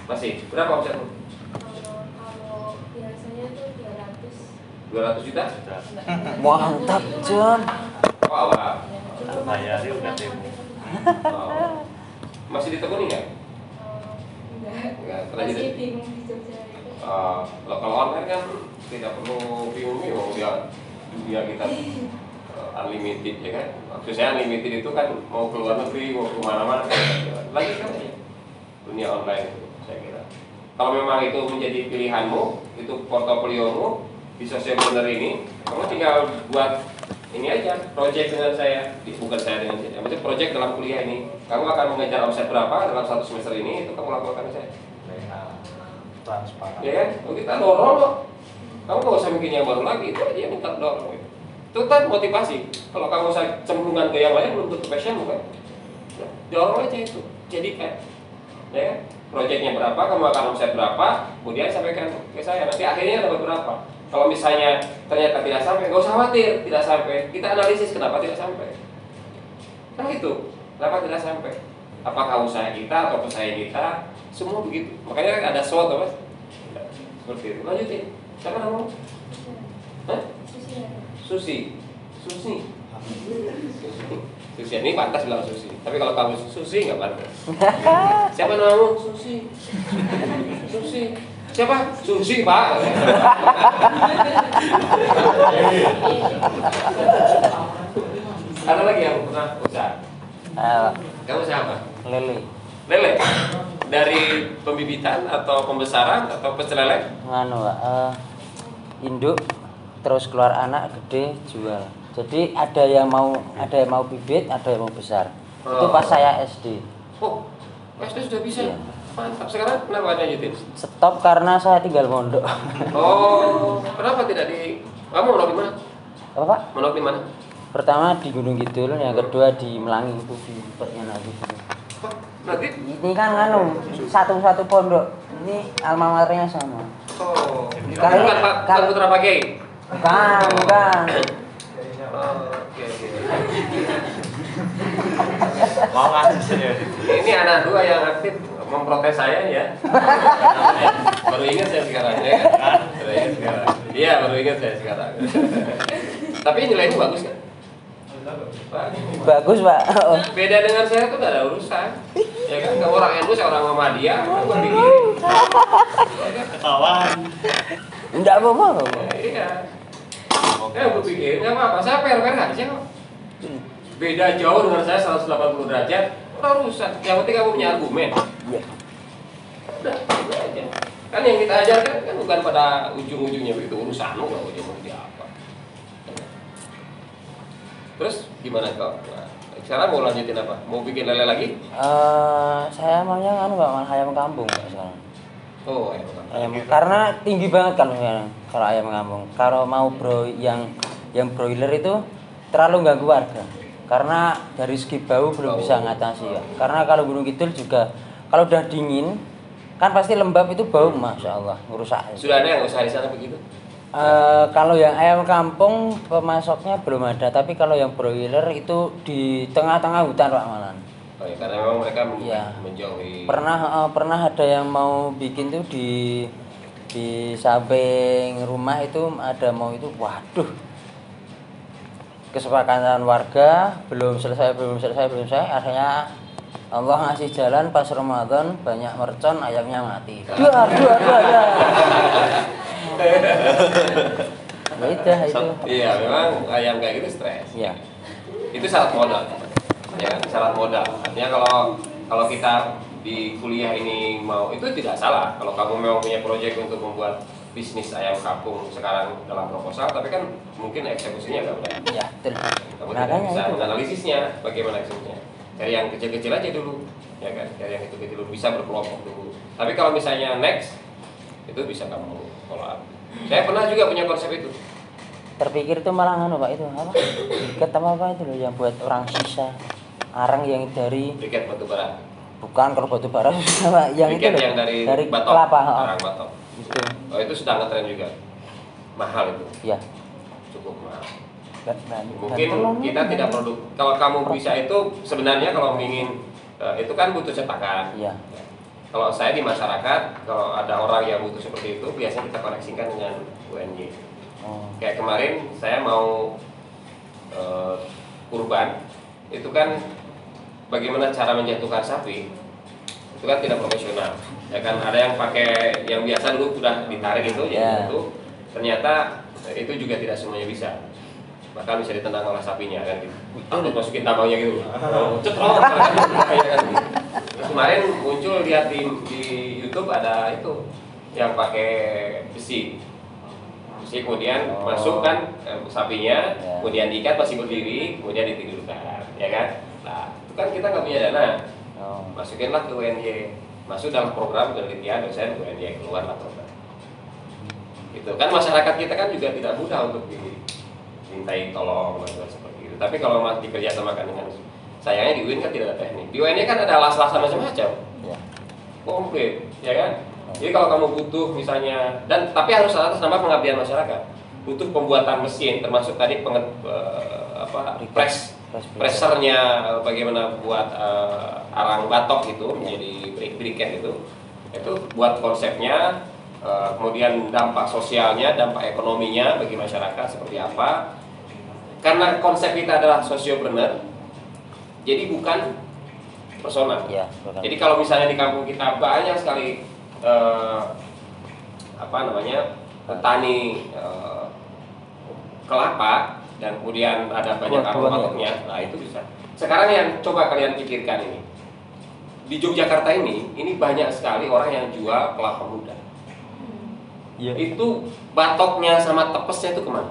Masih. Berapa omsetmu? Kalau biasanya tuh 200 juta? Mantap, John. Oh, awal. Saya dia udah demo. Oh. Masih ditekuni nggak? Nggak, pernah masih jadi. bingung di Jogja itu. Kalau online kan tidak perlu bingung-bingung ya, dunia kita unlimited ya kan. Maksud saya unlimited itu kan mau keluar negeri, mau kemana-mana lagi kan aja dunia online itu saya kira. Kalau memang itu menjadi pilihanmu, itu portofoliomu di sosial media ini, kamu tinggal buat ini aja, project dengan saya, bukan saya dengan saya, maksudnya project dalam kuliah ini. Kamu akan mengejar omset berapa dalam 1 semester ini, itu kamu lakukan saya. Transparan. Ya kan? Oh, kita dorong loh. Kamu nggak usah bikin yang baru lagi, itu aja yang minta dorong. Itu kan motivasi. Kalau kamu cenderungan ke yang lain belum tentu passion bukan? Nah, dorong aja itu, jadikan. Ya kan? Projectnya berapa, kamu akan omset berapa, kemudian sampaikan ke saya. Nanti akhirnya dapat berapa. Kalau misalnya ternyata tidak sampai, nggak usah khawatir, tidak sampai. Kita analisis kenapa tidak sampai. Nah itu, kenapa tidak sampai? Apakah usaha kita atau pesaing kita, semua begitu. Makanya ada SWOT, Mas. Seperti itu. Lanjutin. Siapa namamu? Hah? Susi. Susi. Susi ini pantas bilang Susi. Tapi kalau kamu Susi nggak pantas. Siapa namamu? Susi. Susi. Siapa? Susi, Pak. Ada lagi yang pernah usaha? Kamu usaha apa? Lele. Lele? Dari pembibitan atau pembesaran atau pecel lele? Nganu, Pak. Induk terus keluar anak gede jual. Jadi ada yang mau bibit, ada yang mau besar. Itu pas saya SD. Oh, SD sudah bisa. Iya. Mantap. Sekarang kenapa lanjutin? Stop karena saya tinggal mondok. Oh, kenapa tidak di? Kamu mondok di mana? Apa, Pak? Mondok di mana? Pertama di Gunung Kidul, yang kedua di Melangi itu di tempatnya lagi. Oh, nanti? Ini kan nganu satu pondok. Ini alma maternya sama. Oh, Kali- bukan Putra Pak Kiai. Bukan. Oke. Mau ngasih saya. Ini anak dua yang aktif memprotes saya ya. Baru ingat saya sekarang ya kan? Baru ingat sekarang. Iya, baru ingat saya sekarang. Tapi nilainya bagus kan? Bagus, Pak. Oh. Beda dengan saya tuh gak ada urusan. Ya kan, kamu orang NU, saya orang Muhammadiyah, kan gue pikirin. Ketahuan. Enggak apa-apa. Iya. Ya gue pikirin, gak apa-apa, saya fair-fair aja kok. Beda jauh dengan saya 180 derajat, udah urusan. Yang penting kamu punya argumen. Iya. Udah, itu aja. Kan yang kita ajarkan kan bukan pada ujung-ujungnya begitu urusanmu kalau dia mau jadi apa. Terus gimana kau? Nah, sekarang mau lanjutin apa? Mau bikin lele lagi? Saya maunya nganu, Pak, malah ayam kampung, Pak, sekarang. Oh, ayo. Ayam, karena tinggi banget kalau ayam kampung. Kalau mau yang broiler itu terlalu ganggu warga. Karena dari segi bau belum bisa ngatasi ya. Karena kalau Gunung Kidul juga kalau udah dingin kan pasti lembab itu bau, Masya Allah, ngerusak. Sudah ada yang usaha di sana begitu? Kalau yang ayam kampung pemasoknya belum ada, tapi kalau yang broiler itu di tengah-tengah hutan, Pak, malan. Oh ya, karena memang mereka Iya. menjauhi. Pernah ada yang mau bikin tuh di samping rumah itu ada mau itu, waduh, kesepakatan warga belum selesai, akhirnya Allah ngasih jalan pas Ramadan, banyak mercon, ayamnya mati. Dua. Beda itu. Iya, memang ayam kayak gitu stres. Iya. Itu syarat modal. Ya, syarat modal. Artinya kalau kita di kuliah ini mau, itu tidak salah. Kalau kamu memang punya proyek untuk membuat bisnis ayam kampung sekarang dalam proposal, tapi kan mungkin eksekusinya nggak mudah. Iya, betul. Kamu tidak bisa menganalisisnya bagaimana eksekusinya. Cari yang kecil-kecil aja dulu, ya kan? Cari yang kecil-kecil dulu, bisa berkelompok dulu. Tapi kalau misalnya next, itu bisa kamu follow up. Saya pernah juga punya konsep itu. Terpikir itu malah nganu, Pak, itu apa? Briket apa itu loh yang buat orang sisa. Arang yang dari Briket batu bara. bukan kalau batu bara susah, Pak. Yang Briket itu loh, yang dari batok, kelapa. arang batok. Itu. Oh, itu sedang ngetren juga. Mahal itu. Ya. Cukup mahal. Mungkin Mungkin kita tidak produk. Kalau kamu bisa itu sebenarnya kalau ingin itu kan butuh cetakan. Iya. Kalau saya di masyarakat, kalau ada orang yang butuh seperti itu, biasanya kita koneksikan dengan UNY. Kayak kemarin saya mau kurban, itu kan bagaimana cara menjatuhkan sapi, itu kan tidak profesional. Ya kan ada yang pakai yang biasa dulu sudah ditarik itu, itu ternyata itu juga tidak semuanya bisa. Bahkan bisa ditendang oleh sapinya kan gitu. Takut masukin tambangnya gitu. Cetrok. Kemarin muncul lihat di YouTube ada itu yang pakai besi. Besi kemudian masukkan sapinya, kemudian diikat masih berdiri, kemudian ditidurkan, ya kan? Nah, itu kan kita nggak punya dana. Masukinlah ke UNY, masuk dalam program penelitian dosen UNY, keluarlah program. Itu kan masyarakat kita kan juga tidak mudah untuk dimintai tolong bantuan seperti itu. Tapi kalau masih dikerjasamakan dengan sayangnya di UIN kan tidak ada teknik. Di UIN kan ada las-lasan macam-macam, komplit, ya kan? Jadi kalau kamu butuh misalnya, dan tapi harus atas nama pengabdian masyarakat, butuh pembuatan mesin, termasuk tadi pressernya, bagaimana buat arang batok itu menjadi briket itu buat konsepnya, kemudian dampak sosialnya, dampak ekonominya bagi masyarakat seperti apa. Karena konsep kita adalah sosiopreneur, jadi bukan personal. Jadi kalau misalnya di kampung kita banyak sekali petani kelapa dan kemudian ada banyak aroma-aromanya, nah itu bisa. Sekarang yang coba kalian pikirkan ini, di Yogyakarta ini banyak sekali orang yang jual kelapa muda. Itu batoknya sama tepesnya itu kemana?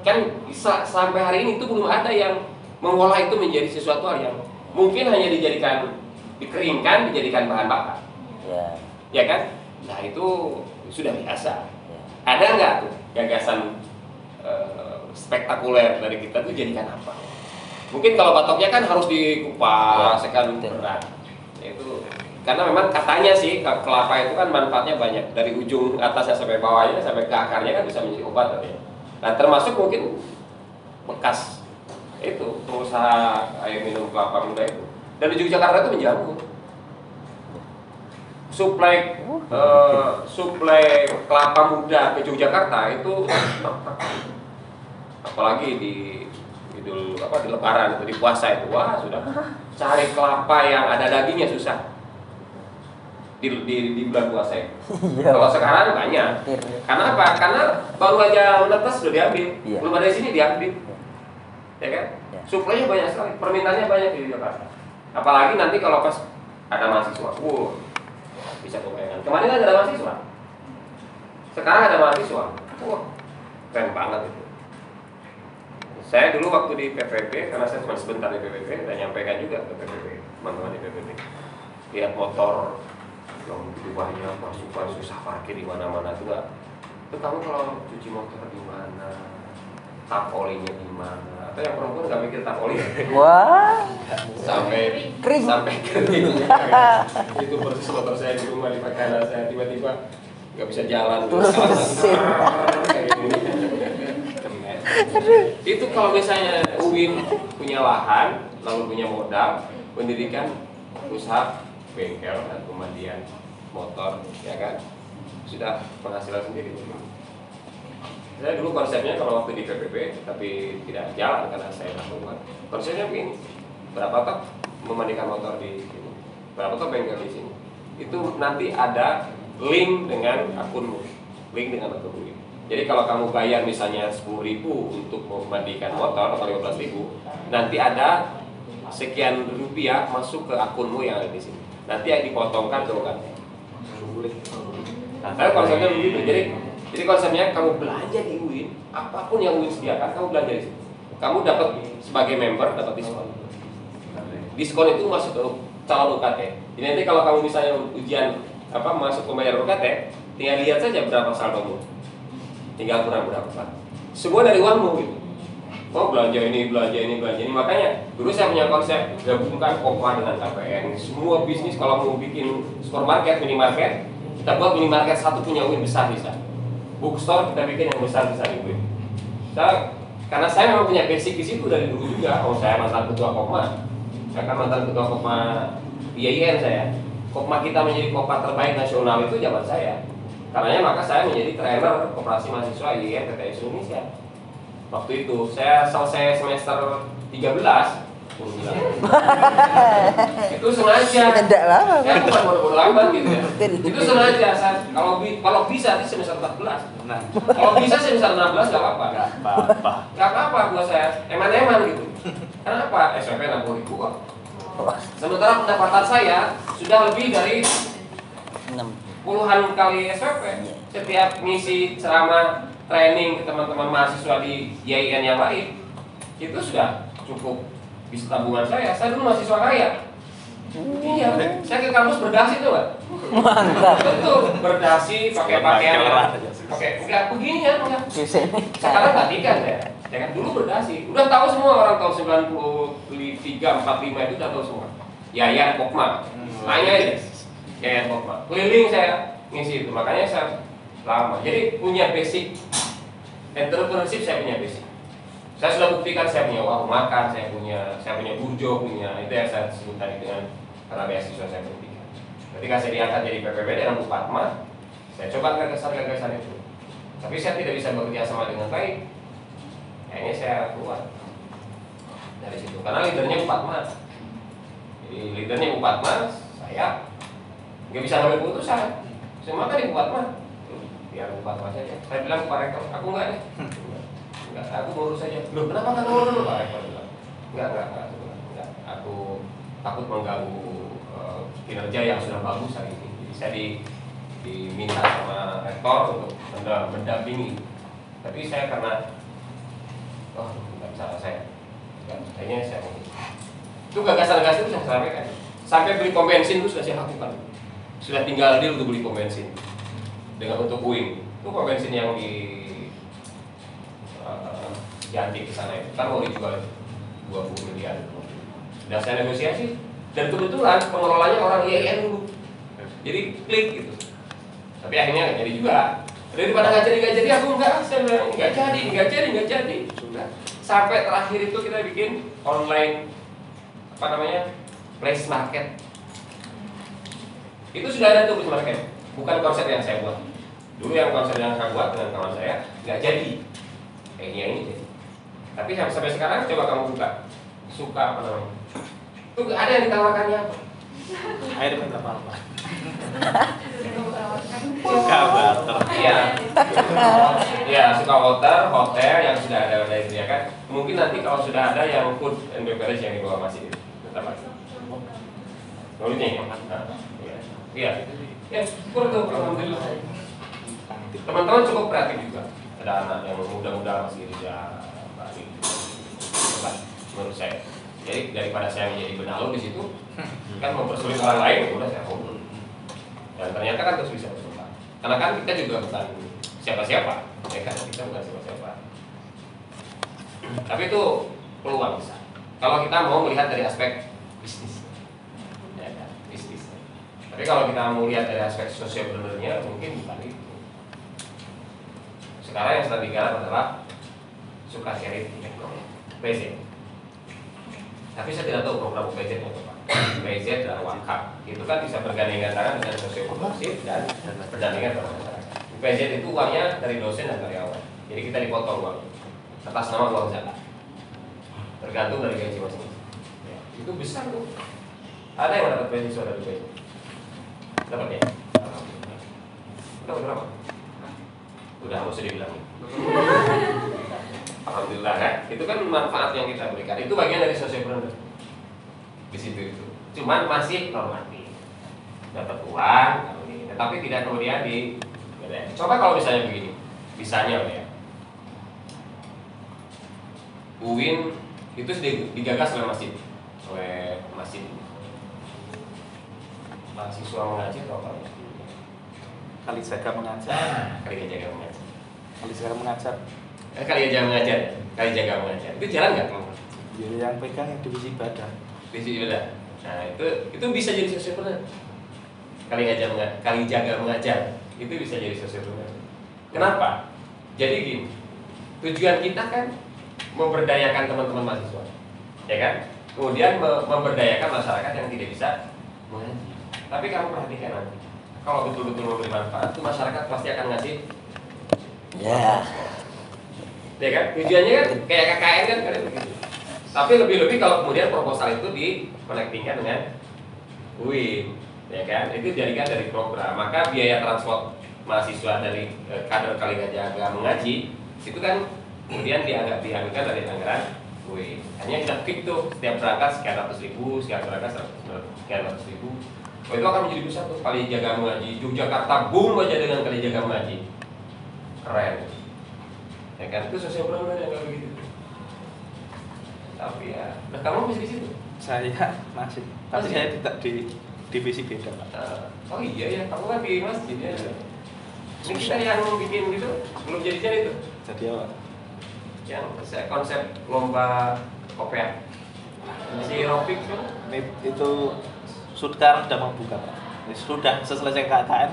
Kan sampai hari ini itu belum ada yang mengolah itu menjadi sesuatu hal yang mungkin hanya dikeringkan, dijadikan bahan bakar. Ya kan? Nah itu sudah biasa. Ada nggak tuh gagasan spektakuler dari kita tuh jadikan apa? Mungkin kalau batoknya kan harus dikupas, kan berat. Itu karena memang katanya sih kelapa itu kan manfaatnya banyak, dari ujung atasnya sampai bawahnya sampai ke akarnya kan bisa menjadi obat ya. Nah termasuk mungkin bekas itu pengusaha air minum kelapa muda itu dari Yogyakarta itu menjamu suplai kelapa muda ke Yogyakarta itu, apalagi di Lebaran itu, di puasa itu, wah sudah cari kelapa yang ada dagingnya susah di bulan puasa itu. Kalau sekarang banyak. Karena apa? Karena baru aja menetas sudah diambil, belum ada di sini diambil, ya kan? Suplainya banyak sekali, permintaannya banyak di Jakarta. Apalagi nanti kalau pas ada mahasiswa, bisa kebayangkan. Kemarin kan ada mahasiswa, sekarang ada mahasiswa, keren banget itu. Saya dulu waktu di PPP, karena saya cuma sebentar di PPP, dan nyampaikan juga ke PPP, teman-teman di PPP, lihat motor yang begitu banyak, masukkan susah parkir di mana-mana juga. Itu kamu kalau cuci motor di mana, tap olinya di mana? Atau yang perempuan nggak mikir tap oli? Wah, sampai kering. Itu persis motor saya di rumah, di pakaian saya tiba-tiba nggak bisa jalan. Itu kalau misalnya UIN punya lahan, lalu punya modal, pendidikan, usaha, bengkel dan pemandian motor, ya kan, sudah penghasilan sendiri. Saya dulu konsepnya kalau waktu di PPP, tapi tidak jalan karena saya lakukan. Konsepnya begini, berapa tok memandikan motor di sini, berapa tok bengkel di sini. Itu nanti ada link dengan akunmu, link dengan akunmu. Jadi kalau kamu bayar misalnya 10.000 untuk memandikan motor atau 15.000, nanti ada sekian rupiah masuk ke akunmu yang ada di sini. Nanti yang dipotongkan ke UKT. Nah, tapi konsepnya begitu. Jadi konsepnya kamu belanja di UIN, apapun yang UIN sediakan, kamu belanja di sini. Kamu dapat sebagai member dapat diskon. Diskon itu masuk ke calon UKT. Jadi nanti kalau kamu misalnya ujian masuk pembayar UKT, tinggal lihat saja berapa saldomu. Tinggal kurang berapa. Semua dari uangmu gitu. Belanja ini. Makanya dulu saya punya konsep gabungkan Kopma dengan KPN. Semua bisnis kalau mau bikin supermarket, minimarket, kita buat minimarket satu punya UIN besar bisa. Bookstore kita bikin yang besar di UIN. Karena saya memang punya basic di situ dari dulu juga. Saya mantan ketua Kopma. Saya kan mantan ketua Kopma di IAIN saya. Kopma kita menjadi kopma terbaik nasional itu zaman saya. Karenanya maka saya menjadi trainer koperasi mahasiswa IAIN PTS Indonesia. Waktu itu saya selesai semester 13 itu sengaja. Tidak lama. Ya bukan bodoh-bodoh amat gitu ya. Betul. Itu sengaja saya kalau bisa di semester 14. Nah, Kalau bisa semester 16 nggak apa-apa. nggak apa-apa. Nggak apa-apa buat saya. Eman-eman gitu. Kenapa? SPP 60.000 kok. Sementara pendapatan saya sudah lebih dari 6. puluhan kali SPP. Setiap ngisi ceramah training ke teman-teman mahasiswa di IAIN yang lain itu sudah cukup bisa tabungan saya. Saya dulu mahasiswa kaya. Iya, saya ke kampus berdasi tuh, Pak. Mantap. Betul, berdasi pakai pakaian pakai enggak beginian enggak. Sekarang gantikan ya. Ya kan dulu berdasi. Udah tahu semua orang tahun 93, 45 itu udah tahu semua. Yayan Pokma. Tanya aja. Yayan Pokma. Keliling saya ngisi itu. Makanya saya lama. Jadi punya basic entrepreneurship, saya punya basic. Saya sudah buktikan saya punya warung makan, saya punya burjo, punya itu yang saya sebut tadi dengan karena beasiswa saya buktikan. Ketika saya diangkat jadi PPB dengan Bu Fatma, saya coba gagasan-gagasan itu. Tapi saya tidak bisa bekerja sama dengan baik. Kayaknya saya keluar dari situ karena leadernya Bu Fatma. Jadi leadernya Bu Fatma, saya nggak bisa ngambil keputusan. Saya makan di Bu Fatma, biar Bu Fatma saja. Saya bilang ke Pak Rektor, aku enggak deh. Enggak, aku ngurus saja. Loh, kenapa nggak ngurus dulu Pak Rektor bilang? Enggak. Aku takut mengganggu kinerja yang sudah bagus hari ini. Jadi saya diminta sama rektor untuk mendampingi. Tapi saya karena nggak bisa saya. Kayaknya saya mau. Itu gagasan-gagasan itu saya sampaikan. Sampai beli pom bensin itu sudah saya lakukan. Sudah tinggal deal untuk beli pom bensin dengan untuk UIN. Itu pom bensin yang di Jantik ke sana itu kan mau dijual 20 miliar. Sudah saya negosiasi dan kebetulan pengelolanya orang IAIN dulu. Jadi klik gitu. Tapi akhirnya nggak jadi juga. Daripada nggak jadi aku saya bilang nggak jadi. Sudah. Sampai terakhir itu kita bikin online place market. Itu sudah ada tuh place market. Bukan konsep yang saya buat. Dulu yang konsep yang saya buat dengan kawan saya nggak jadi. Kayaknya ini jadi. Tapi sampai sekarang coba kamu suka itu ada yang ditawarkannya apa? Air minta apa? Suka butter. Iya, suka water, hotel yang sudah ada disediakan. Mungkin nanti kalau sudah ada yang food and beverage yang dibawa masih tetap ada. Nulisnya ya? Iya. Ya, syukur tuh, alhamdulillah. Teman-teman cukup kreatif juga. Ada anak yang muda-muda masih kerja. Menurut saya, jadi daripada saya menjadi benalu di situ, kan mempersulit orang lain, udah saya hubung. Dan ternyata kan terus bisa berkembang. Karena kan kita juga bukan siapa-siapa, ya kan kita bukan siapa-siapa. Tapi itu peluang besar. Kalau kita mau melihat dari aspek bisnis, ya kan, bisnis. Tapi kalau kita mau lihat dari aspek sosioekonominya, mungkin bukan itu. Sekarang yang sedang digarap adalah suka sharing teknologi, PZ. Tapi saya tidak tahu program PZ apa. PZ adalah wakaf. Itu kan bisa bergandengan tangan dengan sosioekonomi dan bergandengan dengan masyarakat. PZ itu uangnya dari dosen dan karyawan. Jadi kita dipotong uang atas nama uang zakat. Tergantung dari gaji masing-masing. Ya, itu besar tuh. Ada yang dapat beasiswa dari PZ? Dapat ya? Dapat berapa? Udah harus dibilang. Alhamdulillah kan, itu kan manfaat yang kita berikan. Itu bagian dari sosioekonomi. Di situ itu. Cuman masih normatif. Dapat uang, tetapi tidak kemudian di. Coba kalau misalnya begini, misalnya ya, UIN itu digagas oleh masjid. Mahasiswa mengaji atau apa? Kali jaga mengajar. Kali jaga mengajar. Kali jaga mengajar. Kali jaga mengajar. Itu jalan nggak? Ya, yang pegang yang divisi ibadah. Divisi ibadah. Nah itu bisa jadi sosioekonomi. Kali jaga mengajar itu bisa jadi sosioekonomi. Kenapa? Jadi gini, tujuan kita kan memberdayakan teman-teman mahasiswa, ya kan? Kemudian memberdayakan masyarakat yang tidak bisa mengaji. Tapi kamu perhatikan nanti, kalau betul-betul memberi manfaat, itu masyarakat pasti akan ngasih. Ya. Ya kan? Tujuannya kan kayak KKN kan kayak begitu. Tapi lebih-lebih kalau kemudian proposal itu dikonektingkan dengan UIN, ya kan? Itu dijadikan dari program. Maka biaya transport mahasiswa dari kader Kaligajaga mengaji itu kan kemudian diambilkan dari anggaran UIN. Hanya kita fix tuh setiap berangkat sekian ratus ribu, sekian berangkat sekian ratus ribu. Oh, itu akan menjadi besar tuh Kalijaga mengaji. Yogyakarta boom aja dengan Kalijaga mengaji. Keren. Ya kan? Itu sosial program yang kayak begitu. Tapi ya, nah kamu masih di situ? Saya masih, tapi Masih? saya tidak di divisi beda Pak. Oh iya ya, kamu kan di masjid ya. Ini kita yang bikin gitu, belum jadi itu. Jadi apa? Yang konsep lomba kopiah. Si Rofik kan? Itu sekarang sudah mau buka Pak. Sudah selesai KKN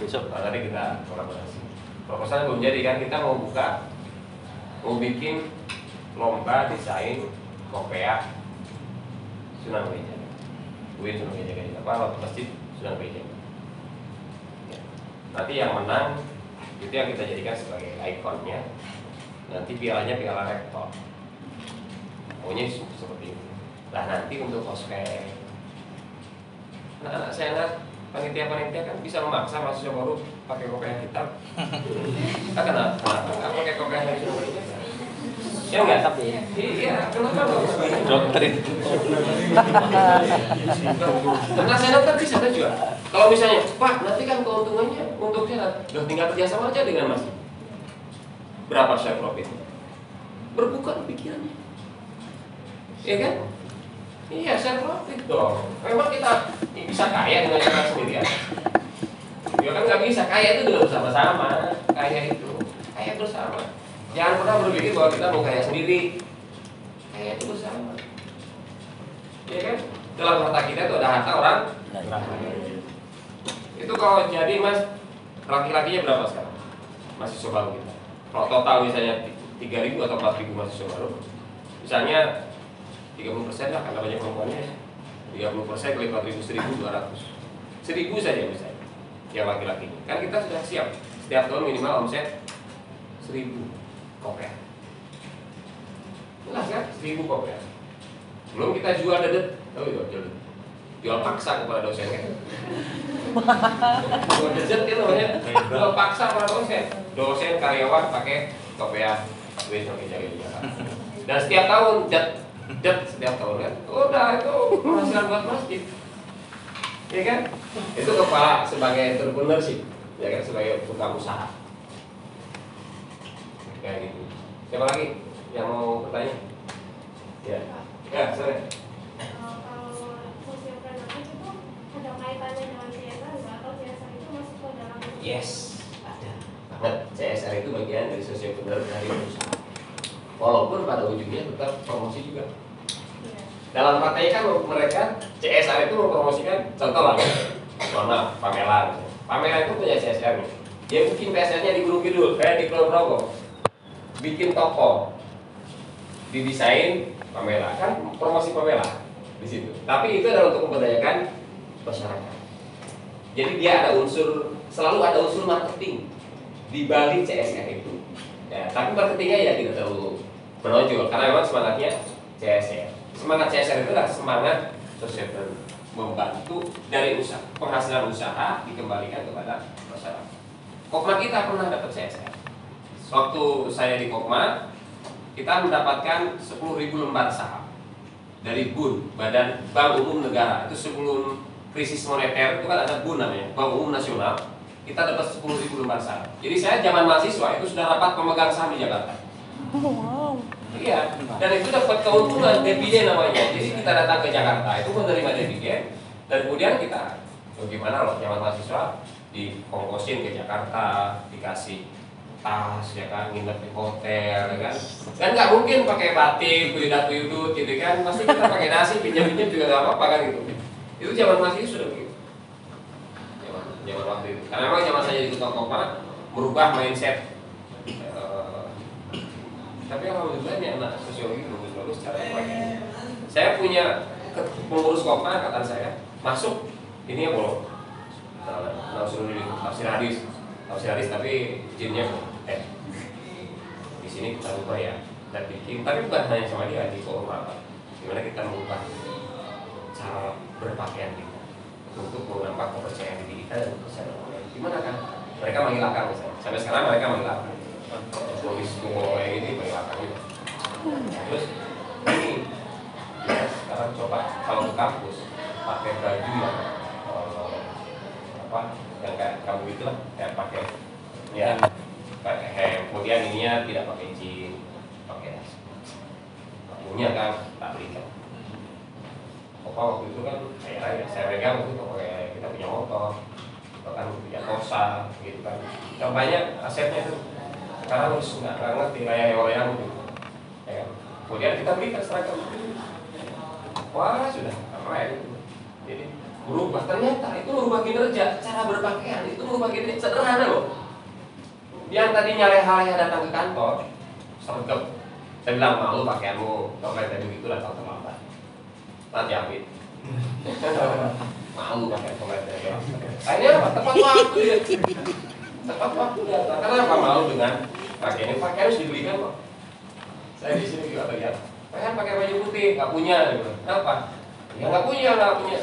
besok. Nah, tadi kita kolaborasi. Proposalnya belum jadi kan, kita mau buka, mau bikin lomba desain kopiah Sunan Kalijaga. UIN Sunan Kalijaga apa? Masjid Sunan Kalijaga. Ya. Nanti yang menang itu yang kita jadikan sebagai ikonnya. Nanti pialanya piala rektor. Pokoknya seperti itu. Nah nanti untuk ospek, anak-anak saya lihat panitia kan bisa memaksa mahasiswa baru pakai kopiah hitam. Kenapa nggak pakai kopiah yang Sunan Kalijaga? Ya enggak? Iya, kenapa dong? Doktrin. Karena saya kan bisa juga. Kalau misalnya, Pak, nanti kan keuntungannya untuk saya udah tinggal kerjasama aja dengan Mas. Berapa share profit? Berbuka pikirannya. Iya kan? Iya, share profit dong. Memang kita bisa kaya dengan cara sendirian. Ya kan nggak bisa, kaya itu juga bersama-sama. Kaya itu, kaya bersama. Jangan pernah berpikir bahwa kita mau kaya sendiri. Kaya itu bersama. Ya kan? Dalam harta kita itu ada harta orang. Itu kalau jadi Mas, laki-lakinya berapa sekarang? Mahasiswa baru kita. Kalau total misalnya 3.000 atau 4.000 mahasiswa baru, misalnya 30% lah karena banyak perempuannya. 30% kali 4.000, 1.200. 1.000 saja misalnya. Yang laki-laki. Kan kita sudah siap. Setiap tahun minimal omset 1.000 kopiah. Jelas kan? 1.000 kopiah. Belum kita jual dedet. Oh iya, jual paksa kepada dosen kan? Jual dedet itu namanya. Jual paksa kepada dosen. Dosen karyawan pakai kopiah UIN Sunan Kalijaga juga. Dan setiap tahun setiap tahun kan. Udah itu penghasilan buat masjid. Ya kan? Itu kepala sebagai entrepreneurship, ya kan, sebagai buka usaha. Kayak gitu. Siapa lagi yang mau bertanya? Ya. Ya, sorry. Kalau sosial planning itu ada kaitannya dengan CSR nggak? Atau CSR itu masuk ke dalam Yes, ada banget. CSR itu bagian dari sosiopreneur dari usaha. Walaupun pada ujungnya tetap promosi juga. Iya. Dalam prakteknya kan mereka CSR itu mempromosikan, contoh lah, mana Pamela. Pamela itu punya CSR nih. Dia bikin PSR-nya di Gunung Kidul, kayak di Kulon Progo. Bikin toko, didesain Pamela, kan promosi Pamela di situ. Tapi itu adalah untuk memberdayakan masyarakat. Jadi dia ada selalu ada unsur marketing di balik CSR itu. Ya, tapi marketingnya ya tidak terlalu menonjol karena memang semangatnya CSR. Semangat CSR itu adalah semangat sosial membantu dari usaha, penghasilan usaha dikembalikan kepada masyarakat. Kokma kita pernah dapat CSR. Waktu saya di Kokma, kita mendapatkan 10.000 lembar saham dari BUN, Badan Bank Umum Negara. Itu sebelum krisis moneter itu kan ada BUN namanya, Bank Umum Nasional. Kita dapat 10.000 lembar saham. Jadi saya zaman mahasiswa itu sudah rapat pemegang saham di Jakarta. Wow. Iya, dan itu dapat keuntungan dividen namanya. Jadi kita datang ke Jakarta itu menerima dividen dan kemudian kita bagaimana loh zaman mahasiswa dikongkosin ke Jakarta, dikasih tas ya kan, nginep di hotel ya kan. Kan nggak mungkin pakai batik, kuyudat gitu kan. Pasti kita pakai nasi, pinjam-pinjam juga nggak apa-apa kan gitu. Itu zaman mahasiswa sudah begitu. Zaman waktu itu. Karena memang zaman saya di Kota Kokma merubah mindset. Tapi alhamdulillah ini anak sosiologi bagus-bagus cara yang baik. Saya punya pengurus Kokma angkatan saya masuk ini ya bolong. Tafsir hadis tapi jinnya di sini kita ubah ya dan bikin, tapi bukan hanya sama dia di formal. Gimana kita mengubah cara berpakaian kita untuk menambah kepercayaan diri kita dan kepercayaan orang lain. Gimana kan? Mereka manggil akang misalnya. Sampai sekarang mereka manggil akang. Tulis kayak ini manggil akang gitu. Terus ini ya, sekarang coba kalau ke kampus pakai baju yang apa yang kayak kamu itu lah, kayak pakai ya pakai hem, kemudian ininya tidak pakai jeans, pakai punya kan tak belikan. Opa waktu itu kan saya pegang waktu itu pakai kita punya motor, bahkan punya Corsa gitu kan. Yang banyak asetnya itu sekarang harus nggak ngerti kayak yang gitu. Ya, kemudian kita belikan seragam. Wah sudah keren itu. Jadi berubah, ternyata itu merubah kinerja, cara berpakaian itu merubah kinerja, sederhana loh. Yang tadinya leha-leha datang ke kantor, sergap, saya bilang malu pakaianmu, kalau kayak tadi gitu lah kalau terlambat. Nanti ambil. Malu pakaian komentar ya. Akhirnya apa? Tepat waktu ya. Tepat waktu datang. Kenapa malu dengan pakaian ini? Pakaian harus dibelikan kok. Saya di sini juga lihat, pakaian pakai baju putih, nggak punya. Gitu. Kenapa? Ya nggak punya.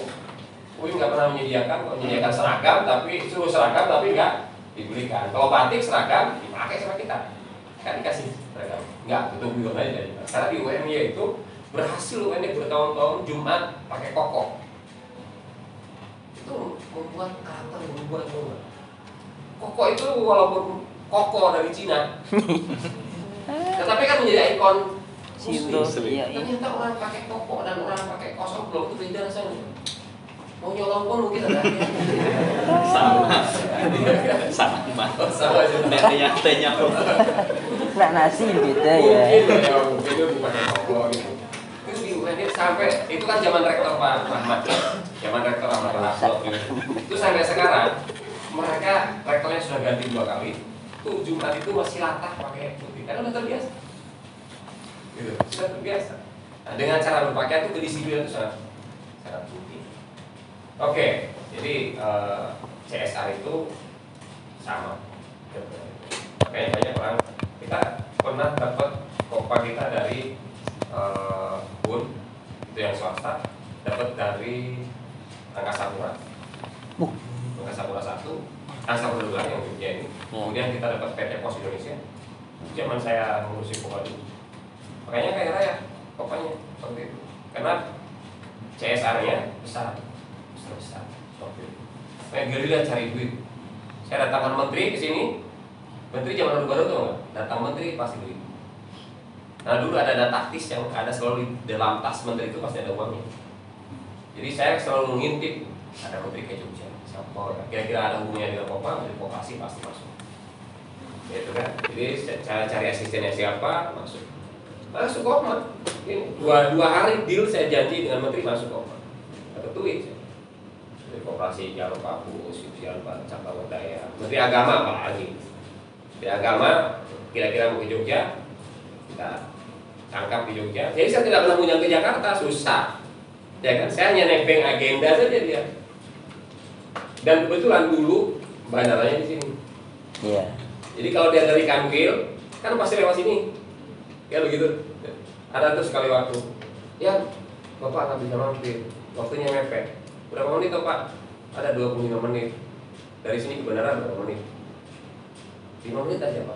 Uin nggak pernah menyediakan seragam, tapi suruh seragam tapi nggak dibelikan. Kalau batik seragam dipakai sama kita, kan dikasih seragam. Nggak, tutup biar aja. Karena di UMY itu berhasil UMY bertahun-tahun Jumat pakai koko. Itu membuat karakter, membuat koko itu walaupun koko dari Cina, tetapi kan menjadi ikon Muslim. Ternyata orang pakai koko dan orang pakai kosong belum itu beda rasanya. Mau nyolong pun mungkin ada sama tenya Nak nasi beda ya. Mungkin itu dipakai koko gitu. Terus di UN sampai itu kan zaman rektor Pak Rahmat, zaman rektor Ahmad Rahmat itu sampai sekarang mereka rektornya sudah ganti 2 kali. Tuh Jumat itu masih latah pakai putih karena udah terbiasa. Gitu, sudah terbiasa. Nah, dengan cara berpakaian itu kedisiplinan itu sangat penting. Oke, jadi CSR itu sama. Makanya banyak orang kita pernah dapat kopa kita dari BUN itu yang swasta, dapat dari Angkasa Pura, Angkasa Pura 1, Angkasa Pura 2 yang Jogja ini. Kemudian kita dapat PT Pos Indonesia. Zaman saya ngurusin kopa dulu. Makanya kayak raya kopanya seperti itu. Karena CSR-nya besar. Kayak gerila cari duit. Saya datangkan menteri ke sini. Menteri zaman baru tuh nggak? Datang menteri pasti duit. Nah dulu ada data taktis yang ada selalu di dalam tas menteri itu pasti ada uangnya. Jadi saya selalu mengintip ada menteri ke Jogja. Siapa? Kira-kira ada hubungannya dengan Kopma, menteri Koperasi pasti masuk. Gitu kan? Jadi cara cari asistennya siapa masuk. Masuk Kopma. Ini dua hari deal saya janji dengan menteri masuk Kopma. Dapat duit. Dari Koperasi Jalur Papus, Yusian Pak Cakrawala Daya, Menteri Agama apa lagi? Menteri Agama kira-kira mau ke Jogja, kita tangkap di Jogja. Jadi saya tidak pernah punya ke Jakarta, susah. Ya kan? Saya hanya nebeng agenda saja dia. Dan kebetulan dulu bandaranya di sini. Iya. Jadi kalau dia dari Kampil, kan pasti lewat sini. Ya begitu. Ada tuh sekali waktu. Ya, Bapak nggak bisa mampir. Waktunya mepet. Berapa menit toh Pak? Ada 25 menit. Dari sini ke bandara berapa menit? 5 menit aja Pak.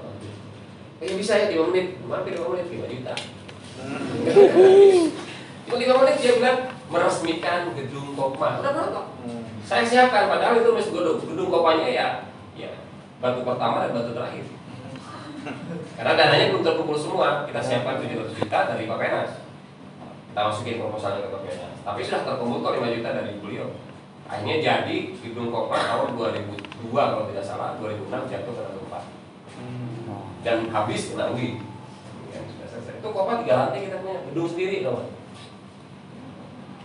Bisa ya 5 menit. Mampir 5 menit 5 juta. Cuma 5 menit dia bilang meresmikan gedung Kopma. Udah berapa? Saya siapkan padahal itu masih gedung Kopmanya ya batu pertama dan batu terakhir. Karena dananya belum terkumpul semua. Kita siapkan 700 juta dari Bapenas. Kita masukin proposalnya ke Bapenas. Tapi sudah terkumpul kok 5 juta dari beliau. Akhirnya jadi gedung Kopma tahun 2002 kalau tidak salah, 2006 jatuh ke tempat. Dan habis kena UI. Sudah selesai. Itu Kopma 3 lantai kita punya gedung sendiri loh.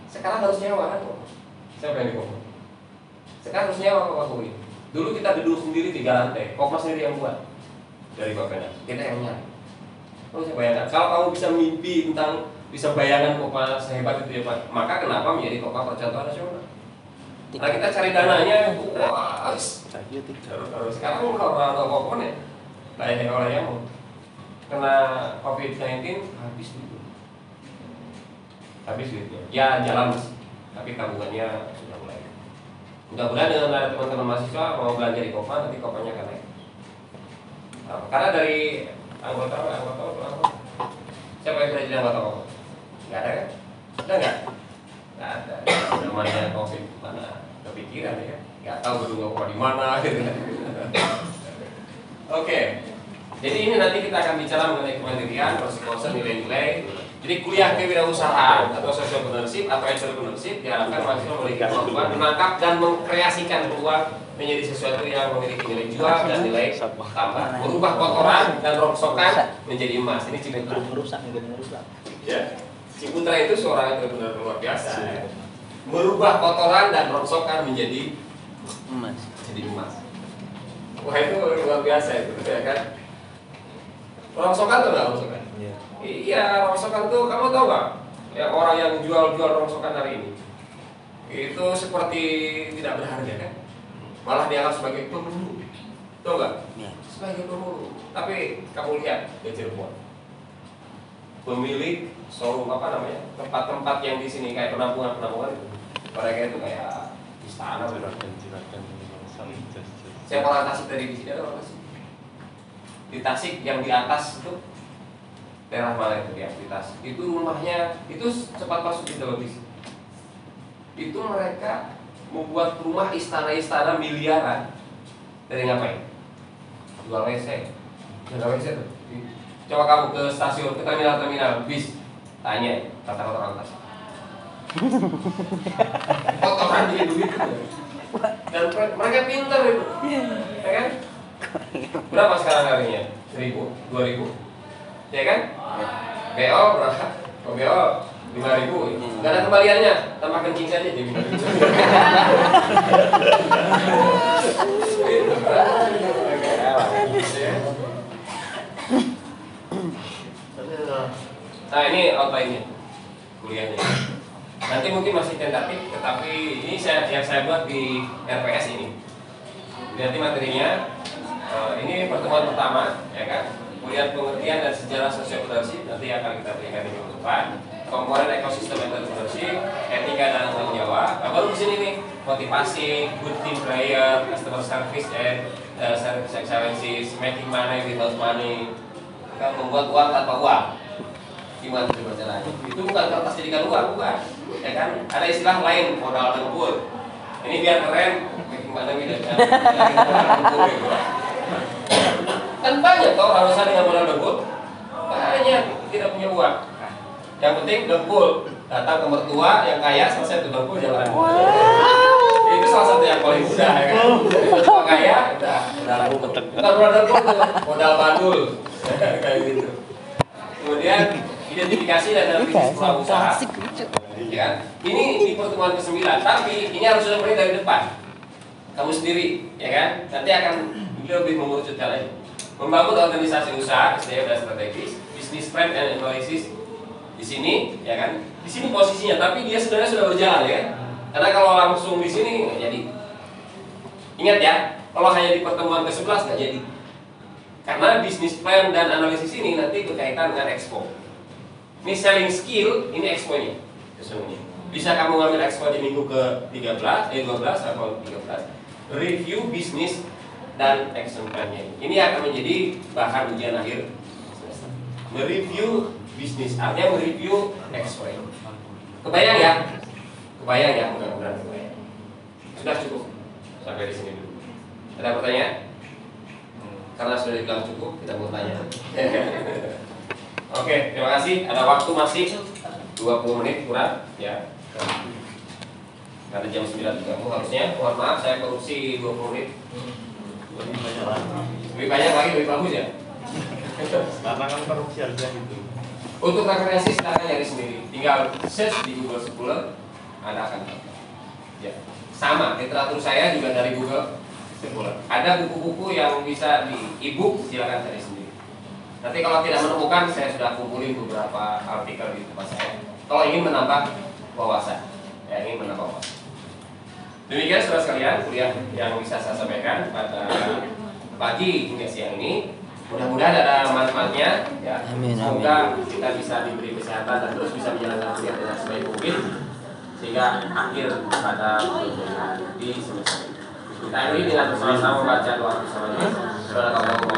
Sekarang harus nyewa kan? Siapa yang di Kopma? Sekarang harus nyewa Kopma UI. Dulu kita gedung sendiri 3 lantai, Kopma sendiri yang buat dari Bapenas. Kita yang nyari. Kamu bisa bayangkan, kalau kamu bisa mimpi tentang bisa bayangan Kopma sehebat itu ya Pak, maka kenapa menjadi Kopma percontohan nasional? Nah kita cari dananya, wah, Saya tidak. sekarang kalau orang apapun ya, banyak orang yang kena COVID-19 habis duitnya. Ya jalan, tapi tabungannya sudah mulai. Mudah-mudahan dengan ada teman-teman mahasiswa mau belanja di Kopa, nanti Kopanya akan naik. Nah, karena dari anggota siapa yang sudah jadi anggota Kopa? Nggak ada kan? Ada nggak? Nggak ada. Namanya COVID mana kepikiran ya? Nggak tahu gedung Kopa di mana gitu kan? Oke. Jadi ini nanti kita akan bicara mengenai kemandirian, konsen nilai-nilai. Jadi kuliah kewirausahaan atau entrepreneurship atau entrepreneurship diharapkan mahasiswa memiliki kemampuan menangkap dan mengkreasikan peluang menjadi sesuatu yang memiliki nilai jual dan nilai tambah. Merubah kotoran dan rongsokan menjadi emas. Ini Ciputra. Merusak. Ya. Ciputra itu seorang entrepreneur luar biasa. Ya. Merubah kotoran dan rongsokan menjadi Emas. Wah itu luar biasa itu, ya kan? Rongsokan tuh nggak rongsokan? Iya. Iya, rongsokan tuh kamu tahu nggak? Ya orang yang jual rongsokan hari ini itu seperti tidak berharga kan? Malah dianggap sebagai pembunuh, tahu nggak? Iya. Sebagai pembunuh. Tapi kamu lihat di Cirebon, pemilik showroom apa namanya? Tempat-tempat yang di sini kayak penampungan itu, mereka itu kayak istana. Saya orang Tasik dari di sini ada orang Tasik. Di Tasik yang di atas itu daerah mana itu ya, di Tasik itu rumahnya itu cepat masuk di televisi. Itu mereka membuat rumah istana miliaran dari ngapain? Jual WC. Jual WC tuh. Coba kamu ke stasiun, ke terminal bis, tanya kata-kata orang Tasik. Kotoran di duit itu. Dan mereka pintar itu, ya kan? Berapa sekarang harganya? 1.000, 2.000, ya kan? BO berapa? Oh, BO 5.000, nggak ada kembaliannya, tambah kencing saja jadi. Nah ini outline-nya, kuliahnya. Nanti mungkin masih tentatif, tetapi ini yang saya buat di RPS ini. Nanti materinya, ini pertemuan pertama, ya kan? Kemudian pengertian dan sejarah sosiopolitik nanti akan kita berikan di minggu depan. Komponen ekosistem entrepreneurship, etika dan tanggung jawab. Nah, baru di sini nih, motivasi, good team player, customer service and service excellences, making money without money. Kita membuat uang tanpa uang. Gimana itu caranya? Itu bukan kertas jadikan uang, bukan. Ya kan? Ada istilah lain, modal dengkul. Ini biar keren, making money without money. Kan banyak toh harusnya dengan modal dengkul. Banyak tidak punya uang. Yang penting dengkul, datang ke mertua yang kaya, selesai tuh dengkul jalan. Itu salah satu yang paling mudah ya kan. Mertua kaya, udah modal dengkul, modal bandul kayak gitu. Kemudian identifikasi dan bisnis usaha. Ya kan? Ini di pertemuan ke-9, tapi ini harus sudah mulai dari depan. Kamu sendiri, ya kan? Nanti akan lebih mengerucutkan lagi. Membangun organisasi usaha, SDM dan strategis, bisnis plan and analysis di sini, ya kan? Di sini posisinya, tapi dia sebenarnya sudah berjalan, ya. Karena kalau langsung di sini nggak jadi. Ingat ya, kalau hanya di pertemuan ke-11 nggak jadi. Karena bisnis plan dan analisis ini nanti berkaitan dengan expo. Ini selling skill, ini expo-nya sesungguhnya. Bisa kamu ngambil expo di minggu ke-12 atau 13. Review bisnis dan action plan-nya. Ini akan menjadi bahan ujian akhir semester. Mereview bisnis, artinya mereview expo. Kebayang ya? Kebayang ya, mudah-mudahan kebayang. Sudah cukup sampai di sini dulu. Ada pertanyaan? Karena sudah dibilang cukup, kita mau tanya. Oke, terima kasih. Ada waktu masih 20 menit kurang, ya. Karena jam 9 juga harusnya. Mohon maaf, saya korupsi 20 menit. Lebih banyak lagi, lebih bagus ya. Karena kan korupsi harga gitu. Untuk referensi silakan nyari sendiri. Tinggal search di Google Scholar, Anda akan dapat. Ya. Sama, literatur saya juga dari Google Scholar. Ada buku-buku yang bisa di e-book, silakan cari sendiri. Nanti kalau tidak menemukan, saya sudah kumpulin beberapa artikel di tempat saya. Kalau ingin menambah wawasan, ya ingin menambah wawasan. Demikian saudara sekalian kuliah yang bisa saya sampaikan pada pagi hingga siang ini. Mudah-mudahan ada manfaatnya ya. Amin, Semoga kita bisa diberi kesehatan dan terus bisa menjalankan kuliah dengan sebaik mungkin sehingga akhir pada kuliah di semester ini. Kita akhiri dengan bersama-sama membaca doa bersama. Saudara kamu